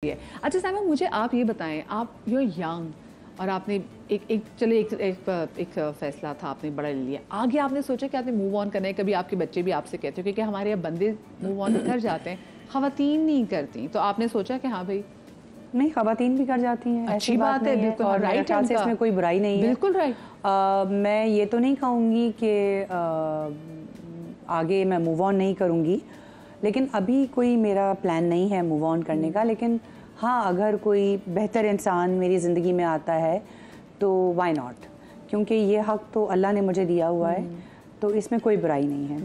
अच्छा साइमा, मुझे आप ये बताएं, आप यू यंग और आपने एक फैसला था, आपने बड़ा ले लिया, आगे आपने सोचा कि आपने मूव ऑन करना है। कभी आपके बच्चे भी आपसे कहते हो क्योंकि हमारे यहाँ बंदे मूव ऑन कर जाते हैं, खवातीन नहीं करती, तो आपने सोचा कि हाँ भाई नहीं, खवातीन भी कर जाती हैं, अच्छी बात है, बिल्कुल और राइट है, इसमें कोई बुराई नहीं है, बिल्कुल राइट। मैं ये तो नहीं कहूँगी कि आगे मैं मूव ऑन नहीं करूँगी, लेकिन अभी कोई मेरा प्लान नहीं है मूव ऑन करने का। लेकिन हाँ, अगर कोई बेहतर इंसान मेरी ज़िंदगी में आता है तो व्हाई नॉट, क्योंकि ये हक़ तो अल्लाह ने मुझे दिया हुआ है, तो इसमें कोई बुराई नहीं है।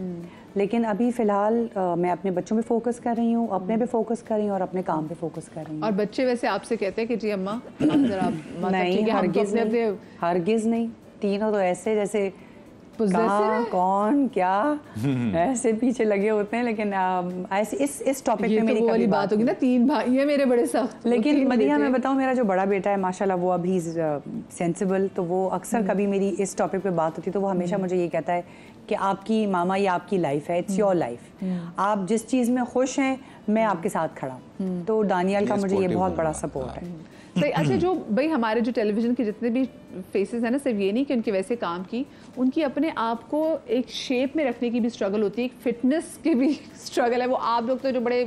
लेकिन अभी फ़िलहाल मैं अपने बच्चों पे फोकस कर रही हूँ, अपने पे फोकस कर रही हूँ और अपने काम पे फोकस कर रही हूँ। और बच्चे वैसे आपसे कहते हैं कि जी अम्मा जरा नहीं, हरगिज़ नहीं, तीनों तो ऐसे जैसे कहाँ कौन क्या ऐसे पीछे लगे होते हैं। लेकिन ऐसे इस टॉपिक पे मेरी वाली बात होगी ना, तीन भाई हैं मेरे बड़े सख्त। लेकिन मदीहा, मैं बताऊँ, मेरा जो बड़ा बेटा है माशाल्लाह, वो अभी सेंसिबल, तो वो अक्सर कभी मेरी इस टॉपिक पे बात होती है तो वो हमेशा मुझे ये कहता है कि आपकी मामा, ये आपकी लाइफ है, इट्स योर लाइफ, आप जिस चीज़ में खुश हैं मैं आपके साथ खड़ा हूँ। तो दानियल का मुझे ये बहुत बड़ा सपोर्ट है। सही। अच्छा, जो भाई हमारे जो टेलीविज़न के जितने भी फेसेस हैं ना, सिर्फ ये नहीं कि उनके वैसे काम की, उनकी अपने आप को एक शेप में रखने की भी स्ट्रगल होती है, एक फिटनेस की भी स्ट्रगल है। वो आप लोग तो जो बड़े,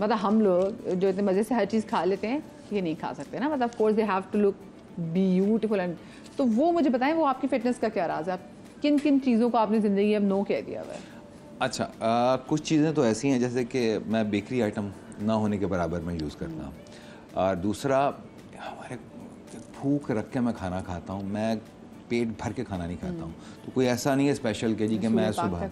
मतलब हम लोग जो इतने मज़े से हर चीज़ खा लेते हैं, ये नहीं खा सकते ना, मतलब of course they have to look beautiful. And तो वो मुझे बताएं, वो आपकी फिटनेस का क्या राज है? आप किन किन चीज़ों को आपने ज़िंदगी अब नो कह दिया हुआ है? अच्छा, कुछ चीज़ें तो ऐसी हैं जैसे कि मैं बेकरी आइटम ना होने के बराबर में यूज़ करता हूँ, और दूसरा हमारे भूख रख के मैं खाना खाता हूँ, मैं पेट भर के खाना नहीं खाता हूँ। तो कोई ऐसा नहीं है स्पेशल के जी कि मैं सुबह,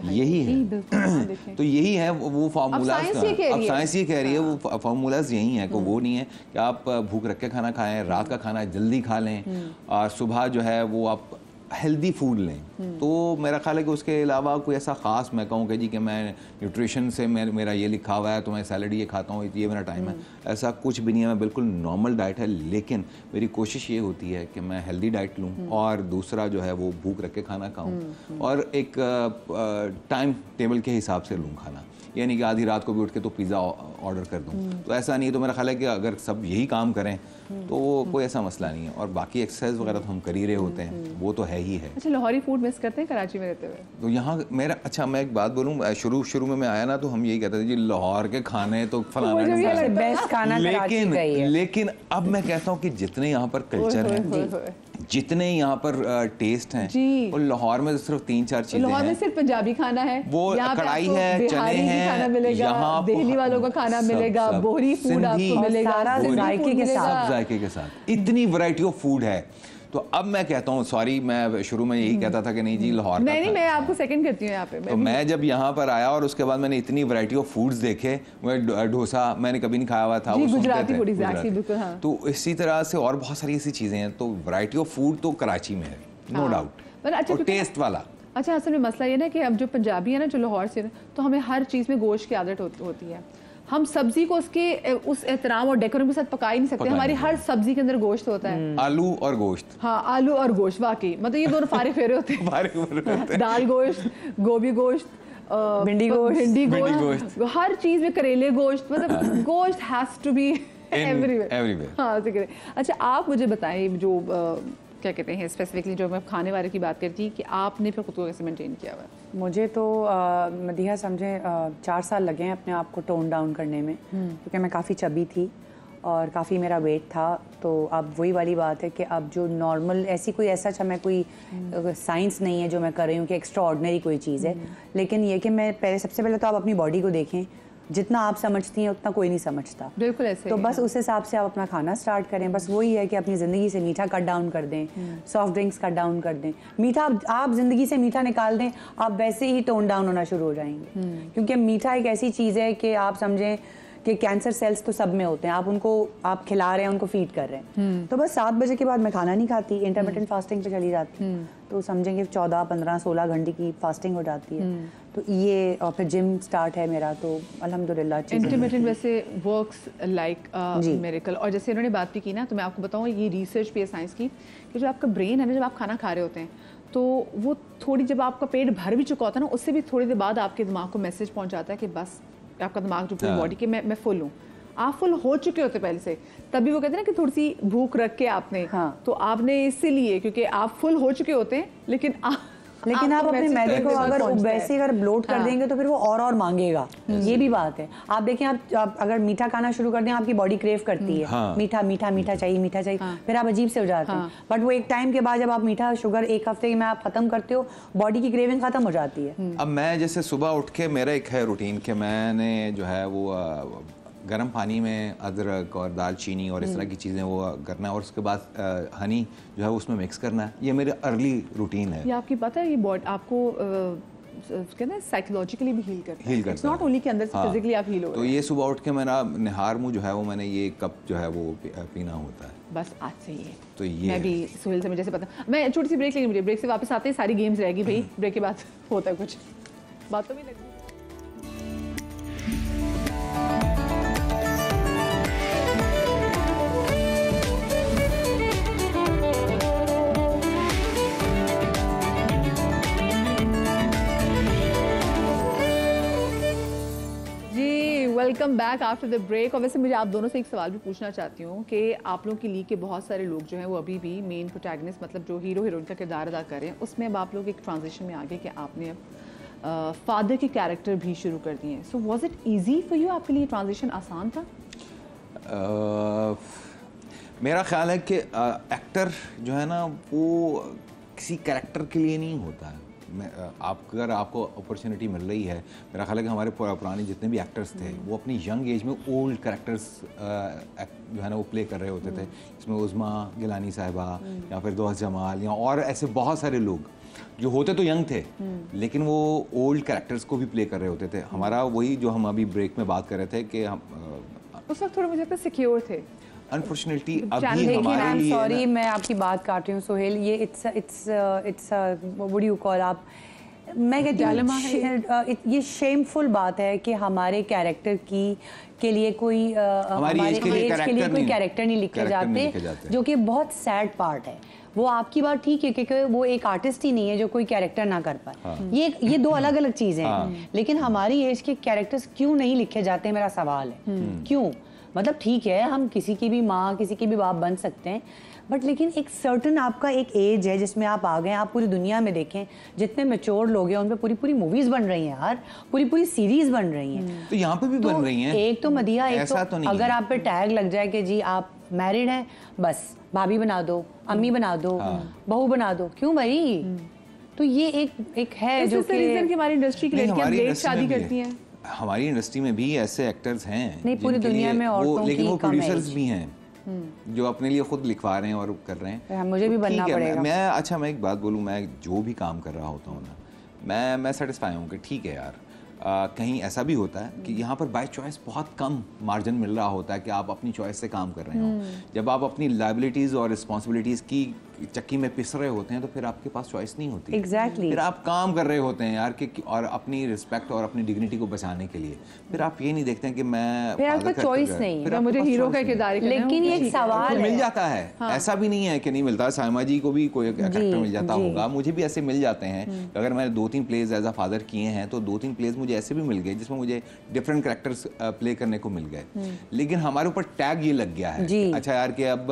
यही है तो यही है वो फार्मूलाज का। अब साइंस ये कह रही है, वो फार्मूलाज यही है, को वो नहीं है कि आप भूख रख के खाना खाएं, रात का खाना जल्दी खा लें और सुबह जो है वो आप हेल्दी फूड लें। तो मेरा ख्याल है कि उसके अलावा कोई ऐसा ख़ास मैं कहूँ कि जी कि मैं न्यूट्रिशन से मेरा ये लिखा हुआ है तो मैं सैलड ये खाता हूँ, ये मेरा टाइम है, ऐसा कुछ भी नहीं है। मैं बिल्कुल नॉर्मल डाइट है, लेकिन मेरी कोशिश ये होती है कि मैं हेल्दी डाइट लूँ और दूसरा जो है वो भूख रख के खाना खाऊँ और एक टाइम टेबल के हिसाब से लूँ खाना, यानी कि आधी रात को भी उठ के तो पिज़्ज़ा ऑर्डर कर दूँ। तो ऐसा नहीं है। तो मेरा ख्याल है कि अगर सब यही काम करें तो कोई ऐसा मसला नहीं है। और बाकी एक्सरसाइज वगैरह तो हम कर ही रहे होते हैं, वो तो है ही है। अच्छा, लाहौरी फूड मिस करते हैं कराची में रहते हुए? तो यहाँ मेरा, अच्छा मैं एक बात बोलूँ, शुरू में मैं आया ना तो हम यही कहते थे जी लाहौर के खाने तो फलाना बेस्ट खाना, लेकिन अब मैं कहता हूँ कि जितने यहाँ पर कल्चर हैं, जितने यहाँ पर टेस्ट हैं, और लाहौर में तो सिर्फ 3-4 चीजें हैं। लाहौर में सिर्फ पंजाबी खाना है, वो कढ़ाई है, चने हैं, खाना मिलेगा, दिल्ली वालों का खाना मिलेगा, बोहरी फूड आपको मिलेगा, जायके के साथ, जायके के साथ इतनी वैरायटी ऑफ फूड है। तो अब मैं कहता हूँ, सॉरी मैं शुरू में यही कहता था कि नहीं जी लाहौर, नहीं मैं आपको सेकंड करती हूँ यहाँ पे। तो मैं जब यहाँ पर आया और उसके बाद मैंने इतनी वैरायटी ऑफ फूड्स देखे, डोसा मैंने कभी नहीं खाया हुआ था, गुजराती फूड बिल्कुल, हाँ। तो इसी तरह से और बहुत सारी ऐसी चीजें हैं। तो वैरायटी ऑफ फूड तो कराची में है, नो डाउट, और टेस्ट वाला। अच्छा, असल में मसला ये ना कि अब जो पंजाबी है ना, जो लाहौर से, तो हमें हर चीज़ में गोश्त की आदत होती है। हम सब्जी को उसके उस एहतराम और डेकोरम के साथ पका ही नहीं सकते। हमारी हर सब्जी के अंदर गोश्त होता है, आलू और गोश्त। हाँ, आलू और गोश्त, वाकई मतलब ये दोनों फारिग फेरे होते हैं। दाल गोश्त, गोभी गोश्त, भिंडी गोश्त, हर चीज़ में करेले गोश्त, मतलब गोश्त हैज़ टू बी एवरीवेयर। हाँ, अच्छा आप मुझे बताएं, जो क्या कहते हैं स्पेसिफिकली, जो मैं खाने वाले की बात करती कि आपने फिर खुद को कैसे मेंटेन किया हुआ है? मुझे तो मदीहा समझे 4 साल लगे हैं अपने आप को टोन डाउन करने में, क्योंकि मैं काफ़ी चबी थी और काफ़ी मेरा वेट था। तो अब वही वाली बात है कि अब जो नॉर्मल ऐसा अच्छा मैं कोई साइंस नहीं है जो मैं कर रही हूँ कि एक्स्ट्रा ऑर्डिनरी कोई चीज़ है, लेकिन ये कि मैं सबसे पहले तो आप अपनी बॉडी को देखें, जितना आप समझती हैं उतना कोई नहीं समझता, बिल्कुल ऐसे। तो बस उस हिसाब से आप अपना खाना स्टार्ट करें। बस वही है कि अपनी ज़िंदगी से मीठा कट डाउन कर दें, सॉफ्ट ड्रिंक्स कट डाउन कर दें। मीठा आप ज़िंदगी से मीठा निकाल दें, आप वैसे ही टोन डाउन होना शुरू हो जाएंगे, क्योंकि मीठा एक ऐसी चीज़ है कि आप समझें कि कैंसर सेल्स तो सब में होते हैं, आप खिला रहे हैं, उनको फीड कर रहे हैं। तो बस 7 बजे के बाद मैं खाना नहीं खाती, इंटरमिटेंट फास्टिंग पे चली जाती हूँ। तो समझेंगे 14, 15, 16 घंटे की फास्टिंग हो जाती है। तो ये, और फिर जिम स्टार्ट है मेरा, तो अल्हम्दुलिल्लाह। इंटरमिटेंट वैसे वर्क्स लाइक मिरेकल। और जैसे इन्होंने बात भी की ना, तो मैं आपको बताऊँ, ये रिसर्च भी है साइंस की, कि जो आपका ब्रेन है ना, जब आप खाना खा रहे होते हैं तो वो थोड़ी, जब आपका पेट भर भी चुका होता है ना, उससे भी थोड़ी देर बाद आपके दिमाग को मैसेज पहुँच जाता है कि बस, आपका दिमाग जो पूरी बॉडी के मैं फुल हूँ, आप फुल हो चुके होते पहले से, तभी वो कहते हैं ना कि थोड़ी सी भूख रख के आपने, हाँ। तो आपने इसीलिए क्योंकि आप फुल हो चुके होते हैं, लेकिन आप अपने मैदे को अगर वैसे अगर ब्लोट कर हाँ। देंगे तो फिर वो और मांगेगा। ये भी बात है। आप देखें, आप अगर मीठा खाना शुरू कर दें, आपकी बॉडी क्रेव करती है। हाँ। मीठा मीठा मीठा चाहिए, मीठा चाहिए, फिर आप अजीब से हो जाते हैं। बट वो एक टाइम के बाद जब आप मीठा शुगर एक हफ्ते में आप खत्म करते हो, बॉडी की क्रेविंग खत्म हो जाती है। अब मैं जैसे सुबह उठ के मेरा एक है रूटीन कि मैंने जो है वो गर्म पानी में अदरक और दालचीनी और इस तरह की चीज़ें वो करना है, और उसके बाद हनी जो है उसमें मिक्स करना है। ये मेरे अर्ली रूटीन है। ये आपकी पता है, ये बॉडी आपको कहते हैं साइकोलॉजिकली भी हील करता है। करता नॉट ओनली कि अंदर से फिजिकली आप हील हो तो रहे हैं। ये सुबह उठ के मेरा निहार मुँह जो है वो मैंने ये कप जो है वो पीना होता है। बस आज से ये तो ये मैं भी सोहेल से मुझे जैसे पता, मैं छोटी सी ब्रेक लेंगे, मुझे ब्रेक से वापस आते हैं सारी गेम्स रहेगी भाई, ब्रेक के बाद होता है कुछ बातों में लगती है। Welcome back after the break. और वैसे मुझे आप दोनों से एक सवाल भी पूछना चाहती हूँ कि आप लोगों की लीग के बहुत सारे लोग जो हैं वो अभी भी मेन प्रोटैगनिस्ट, मतलब जो हीरो हीरोइन का किरदार अदा कर रहे हैं, उसमें अब आप लोग एक ट्रांजिशन में आ गए कि आपने अब फादर के कैरेक्टर भी शुरू कर दिए हैं। So was it easy for you? आपके लिए ट्रांजिशन आसान था? मेरा ख्याल है कि एक्टर जो है ना वो किसी कैरेक्टर के लिए नहीं होता है। अगर आपको अपॉर्चुनिटी मिल रही है, मेरा ख्याल है कि हमारे पुराने जितने भी एक्टर्स थे वो अपनी यंग एज में ओल्ड कैरेक्टर्स जो है ना वो प्ले कर रहे होते थे। इसमें उज़मा गिलानी साहिबा या फिर दोस्त जमाल या और ऐसे बहुत सारे लोग जो होते तो यंग थे लेकिन वो ओल्ड कैरेक्टर्स को भी प्ले कर रहे होते थे। हमारा वही जो हम अभी ब्रेक में बात कर रहे थे कि हम उस वक्त थोड़ा मुझे लगता है सिक्योर थे। अनफॉर्चुनेटली अभी लेकिन हमारे आई एम लिए सॉरी, मैं आपकी बात काट रही हूँ सोहेल, ये it's what do you call, आप मैं कहती हूँ ये शेमफुल बात है कि हमारे कैरेक्टर के लिए कोई हमारे एज के लिए कोई कैरेक्टर नहीं लिखे जाते, जो कि बहुत सैड पार्ट है। वो आपकी बात ठीक है क्योंकि वो एक आर्टिस्ट ही नहीं है जो कोई कैरेक्टर ना कर पाए। हाँ। ये दो अलग अलग चीजें हैं। हाँ। लेकिन हमारी एज के कैरेक्टर्स क्यों नहीं लिखे जाते, मेरा सवाल है। क्यों? मतलब ठीक है, हम किसी की भी माँ किसी की भी बाप बन सकते हैं, बट लेकिन एक सर्टन आपका एक एज है जिसमें आप आ गए। आप पूरी दुनिया में देखें जितने मैच्योर लोग हैं उन पे पूरी पूरी मूवीज बन रही हैं यार, पूरी पूरी सीरीज बन रही हैं। तो यहाँ पे भी बन रही हैं। एक तो मदिया, एक तो अगर आप पे टैग लग जाए कि जी आप मैरिड हैं, बस भाभी बना दो, अम्मी बना दो, बहू बना दो, क्यों भाई? तो ये एक है जो कि हमारी इंडस्ट्री की लड़कियां लेट शादी करती हैं। हमारी इंडस्ट्री में भी ऐसे एक्टर्स हैं नहीं, पूरी दुनिया में औरतों लेकिन की वो कम प्रोड्यूसर्स भी हैं जो अपने लिए खुद लिखवा रहे हैं और कर रहे हैं। मुझे भी बनना पड़ेगा। मैं एक बात बोलूँ, मैं जो भी काम कर रहा होता हूँ ना, मैं सेटिस्फाई हूँ कि ठीक है यार, कहीं ऐसा भी होता है कि यहाँ पर बाय चॉइस बहुत कम मार्जिन मिल रहा होता है कि आप अपनी चॉइस से काम कर रहे हो। जब आप अपनी लायबिलिटीज़ और रिस्पॉन्सिबिलिटीज़ की चक्की में पिस रहे होते हैं तो फिर आपके पास चॉइस नहीं होती। Exactly. फिर आप काम कर रहे होते हैं यार कि और अपनी रिस्पेक्ट और अपनी डिग्निटी को बचाने के लिए। फिर आप ये नहीं देखते हैं कि मैं फिर आपका चॉइस नहीं है, मुझे हीरो का किरदार, लेकिन ये एक सवाल है। मिल जाता है। हाँ। ऐसा भी नहीं है कि नहीं मिलता। साइमा जी को भी कोई कैरेक्टर मिल जाता होगा, मुझे भी ऐसे मिल जाते हैं। अगर मैंने 2-3 प्लेज एज अ फादर किए हैं तो 2-3 प्लेज मुझे ऐसे भी मिल गए जिसमें मुझे डिफरेंट कैरेक्टर्स प्ले करने को मिल गए। लेकिन हमारे ऊपर टैग ये लग गया है अच्छा यार कि अब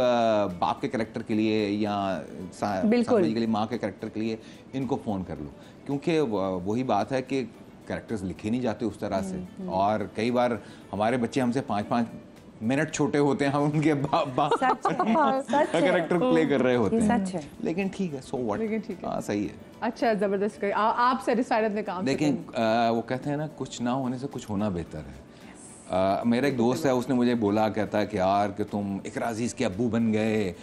बाप के कैरेक्टर के लिए या के लिए, माँ के कैरेक्टर के लिए इनको फ़ोन कर लो, क्योंकि वही बात है कि कैरेक्टर्स लिखे नहीं जाते उस तरह से। और कई बार हमारे बच्चे हमसे 5-5 मिनट छोटे होते हैं, हम उनके कैरेक्टर प्ले कर रहे होते हैं। सच है। लेकिन ठीक है, सो व्हाट, हाँ सही है। अच्छा, जबरदस्त। आप सेटिस्फाइड अपने काम से? लेकिन वो कहते हैं ना, कुछ ना होने से कुछ होना बेहतर है। मेरा एक दोस्त है, उसने मुझे बोला, कहता है कि यार कि तुम इकरा अजीज़ के अब्बू बन गए।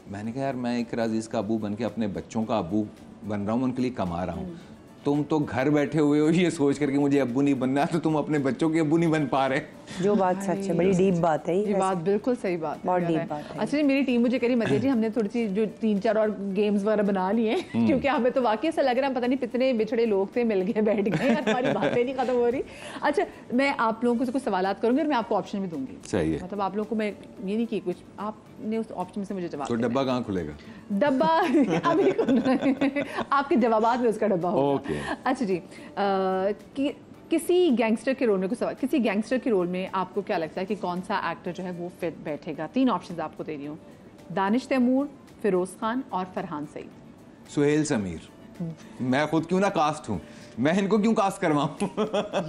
मैंने कहा यार मैं इकरा अजीज़ का अब्बू बन के अपने बच्चों का अब्बू बन रहा हूँ, उनके लिए कमा रहा हूँ। तुम तो घर बैठे हुए हो ये सोच करके मुझे अब्बू नहीं बनना, तो तुम अपने बच्चों के अब्बू नहीं बन पा रहे। जो बात सच है, बड़ी डीप बात है ये बात, बिल्कुल सही बात है, बहुत डीप बात है। अच्छा, मेरी टीम मुझे कह रही मजे जी हमने थोड़ी सी जो 3-4 और गेम्स वगैरह बना लिए क्योंकि हमें तो वाकई ऐसा लग रहा है पता नहीं कितने बिछड़े लोग थे, मिल गए, बैठ गए, हमारी बातें नहीं खत्म हो रही। अच्छा, मैं आप लोगों को कुछ सवालात करूंगी और मैं आपको ऑप्शन भी दूंगी। सही है। मतलब आप लोगों को मैं ये नहीं कि कुछ आपने उस ऑप्शन में से मुझे जवाब। तो डब्बा कहाँ खुलेगा? डब्बा अभी आपके जवाबात में उसका डब्बा होगा। ओके। अच्छा जी, कि किसी गैंगस्टर के रोल में किसी गैंगस्टर के रोल में आपको क्या लगता है कि कौन सा एक्टर जो है वो फिट बैठेगा? 3 ऑप्शंस आपको दे रही हूँ, दानिश तैमूर, फिरोज खान और फरहान सईद। सुहेल समीर। मैं खुद क्यों ना कास्ट हूँ, मैं इनको क्यों कास्ट करवाऊँ?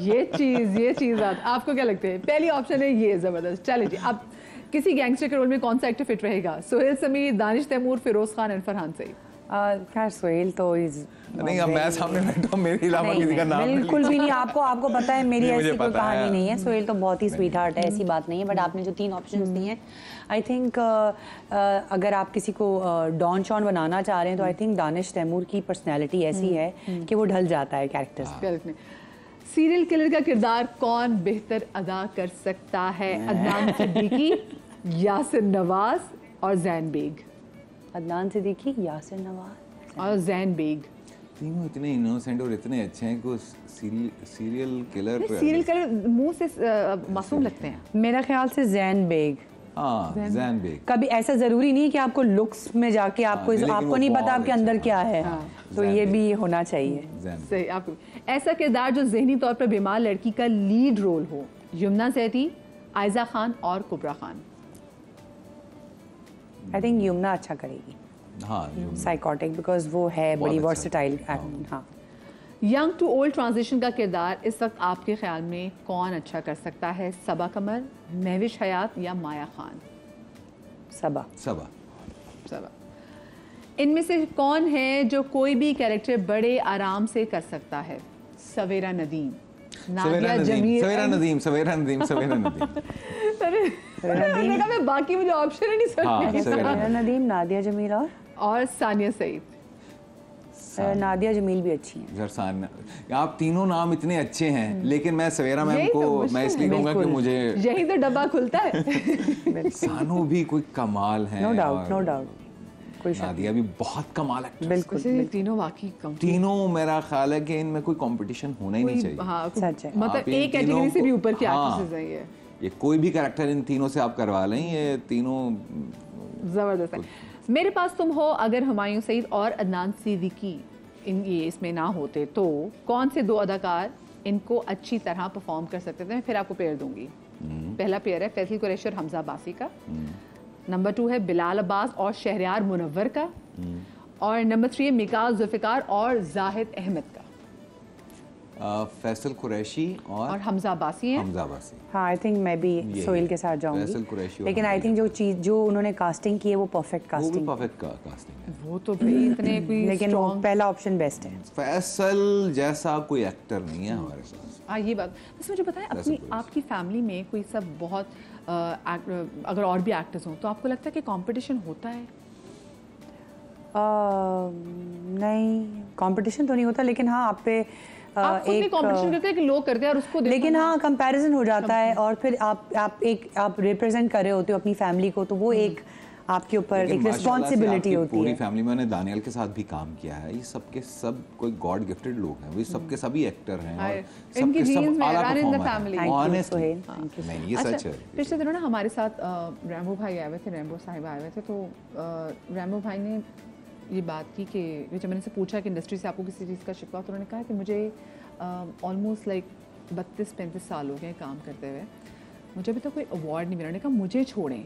ये चीज आपको क्या लगता है? पहली ऑप्शन है ये, जबरदस्त। चलिए जी, अब किसी गैंगस्टर के रोल में कौन सा एक्टर फिट रहेगा? सुहेल समीर, दानिश तैमूर, फिरोज खान और फरहान सईद। खैर सुहेल तो नहीं, अब मैं सामने बैठा हूँ, मेरे अलावा किसी का नाम बिल्कुल भी नहीं। आपको पता है मेरी मुझे ऐसी कोई पता है। कहानी नहीं है। सुहेल तो बहुत ही स्वीट हार्ट है, ऐसी बात नहीं है। बट आपने जो 3 ऑप्शंस दिए हैं, आई थिंक अगर आप किसी को डॉन शॉन बनाना चाह रहे हैं तो आई थिंक दानिश तैमूर की पर्सनैलिटी ऐसी है कि वो ढल जाता है कैरेक्टर्स पे। सीरियल किलर का किरदार कौन बेहतर अदा कर सकता है? अदनान सिद्दीकी, यासिर नवाज और जैन बेग। अदनान सिद्दीकी, यासिर नवाज और जैन बेग। तीनों इतने इनोसेंट और इतने अच्छे हैं कि सीरियल किलर सीरियल किलर मुंह से मासूम लगते हैं। मेरा ख्याल से जैन बेग। हाँ, जैन बेग। कभी ऐसा जरूरी नहीं कि आपको लुक्स में जाके आपको नहीं पता आपके अंदर क्या है, तो ये भी होना चाहिए। सही। आपको ऐसा किरदार जो जहनी तौर पर बीमार लड़की का लीड रोल हो? यमुना जैदी, आयजा खान और कुबरा खान। आई थिंक यमुना अच्छा करेगी। हाँ, साइकोटिक, बिकॉज वो है बहुत बड़ी अच्छा। वर्सेटाइल। हाँ। यंग टू ओल्ड ट्रांजिशन का किरदार इस वक्त आपके ख्याल में कौन अच्छा कर सकता है? सबा कमर, महविश हयात या माया खान? सबा। सबा। इनमें से कौन है जो कोई भी कैरेक्टर बड़े आराम से कर सकता है? सवेरा नदीम, नादिया जमील। सवेरा नदीम। मैंने कहा मैं बाकी मुझे ऑप्शन ही नहीं सुनने। सवेरा नदीम, नादिया जमील और सानिया सईद। नादिया जमील भी अच्छी हैं। आप तीनों नाम इतने अच्छे हैं, लेकिन मैं सवेरा मैम को मैं इसलिए कहूँगा कि मुझे यही तो डब्बा खुलता है। सानू भी कोई कमाल है। No doubt. नादिया भी बहुत कमाल है। बिल्कुल। तीनों वाकई कम। तीनों मेरा ख्याल है कि इनमें कोई कंपटीशन होना ही नहीं चाहिए। हाँ, सच है। मतलब एक कैटेगरी से भी ऊपर की हाँ, एक्ट्रेसेस हैं ये। ये कोई भी कैरेक्टर इन तीनों से आप करवा लें, ये तीनों जबरदस्त है। मेरे पास तुम हो अगर हुमायूं सईद और अदनान सिद्दीकी ये इसमें ना होते तो कौन से 2 अदाकार इनको अच्छी तरह परफॉर्म कर सकते थे? मैं फिर आपको पेयर दूंगी। पहला पेयर है फैसल कुरैशी और हमजा अब्बासी का। नंबर 2 है बिलाल अब्बास और शहरयार मुनव्वर का। और नंबर 3 है मिकाल जुल्फ़िकार और जाहिद अहमद का। फैसल कुरैशी और हमजा अब्बासी हैं। हाँ, आई थिंक मैं भी सोहेल के साथ जाऊंगी। लेकिन आई थिंक जो उन्होंने कास्टिंग की है वो परफेक्ट कास्टिंग है। वो तो भाई इतने कोई लेकिन वो पहला ऑप्शन बेस्ट है। फैसल जैसा कोई एक्टर नहीं है हमारे पास। हाँ, ये बात बस मुझे बताएं, अपनी आपकी फैमिली में कोई सब बहुत अगर और भी एक्टर्स हों तो आपको लगता है कि कंपटीशन होता है? नहीं, कंपटीशन तो नहीं होता, लेकिन हाँ आप पे आप खुद भी कंपटीशन करते हैं कि लोग करते हैं और उसको लेकिन हाँ कंपैरिजन हो जाता है। और फिर आप रिप्रेजेंट कर रहे होते हो अपनी फैमिली को, तो वो एक आपके ऊपर एक रिस्पॉन्सिबिलिटी होती है। पूरी फैमिली में, मैंने दानियल के साथ भी काम किया है, ये सबके सब कोई गॉड गिफ्टेड लोग हैं, वो सबके सभी एक्टर हैं और इनकी सबके जीन्स सब में आला run in the performer family. हैं। ऑनेस्टली नहीं, ये सच है। पिछले दिनों ना हमारे साथ रैम्बो भाई आए हुए थे, रैम्बो साहिब आए हुए थे, तो रैम्बो भाई ने ये बात की कि जब मैंने से पूछा कि इंडस्ट्री से आपको किसी चीज़ का शिकवा, तो उन्होंने कहा कि मुझे ऑलमोस्ट लाइक 32-35 साल हो गए काम करते हुए, मुझे अभी तक कोई अवार्ड नहीं मिला। उन्होंने कहा मुझे छोड़ें,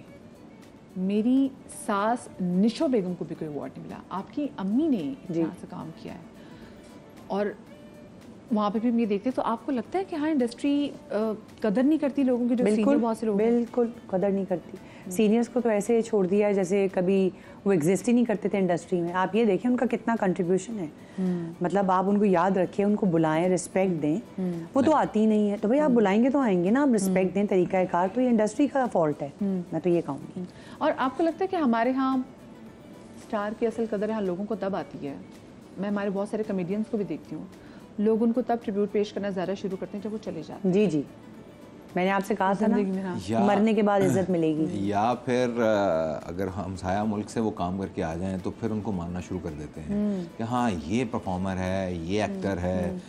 मेरी सास निशो बेगम को भी कोई अवार्ड नहीं मिला, आपकी अम्मी ने यहाँ से काम किया है। और वहाँ पे भी हम ये देखते तो आपको लगता है कि हाँ इंडस्ट्री कदर नहीं करती लोगों की, जो सीनियर बहुत से लोग बिल्कुल कदर नहीं करती। सीनियर्स को तो ऐसे छोड़ दिया है जैसे कभी वो एग्जिस्ट ही नहीं करते थे इंडस्ट्री में। आप ये देखें उनका कितना कंट्रीब्यूशन है। मतलब आप उनको याद रखें, उनको बुलाएं, रिस्पेक्ट दें। वो तो आती ही नहीं है, तो भाई आप बुलाएंगे तो आएंगे ना, आप रिस्पेक्ट दें, तरीक़ाकार। तो ये इंडस्ट्री का फॉल्ट है, मैं तो ये कहूँगी। और आपको लगता है कि हमारे यहाँ स्टार की असल कदर यहाँ लोगों को तब आती है? मैं हमारे बहुत सारे कमेडियंस को भी देखती हूँ, लोग उनको तब ट्रिब्यूट पेश करना ज़्यादा शुरू करते हैं जब वो चले जाते हैं। जी, मैंने आपसे कहा था ना, मरने के बाद इज्जत मिलेगी। या फिर अगर हमसाया मुल्क से वो काम करके आ जाएं तो फिर उनको मानना शुरू कर देते हैं कि हाँ ये परफॉर्मर है, ये एक्टर है,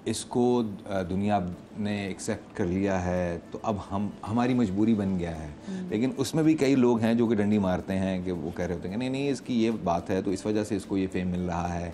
इसको दुनिया ने एक्सेप्ट कर लिया है, तो अब हमारी मजबूरी बन गया है। लेकिन उसमें भी कई लोग हैं जो कि डंडी मारते हैं कि वो कह रहे होते हैं कि नहीं इसकी ये बात है तो इस वजह से इसको ये फेम मिल रहा है,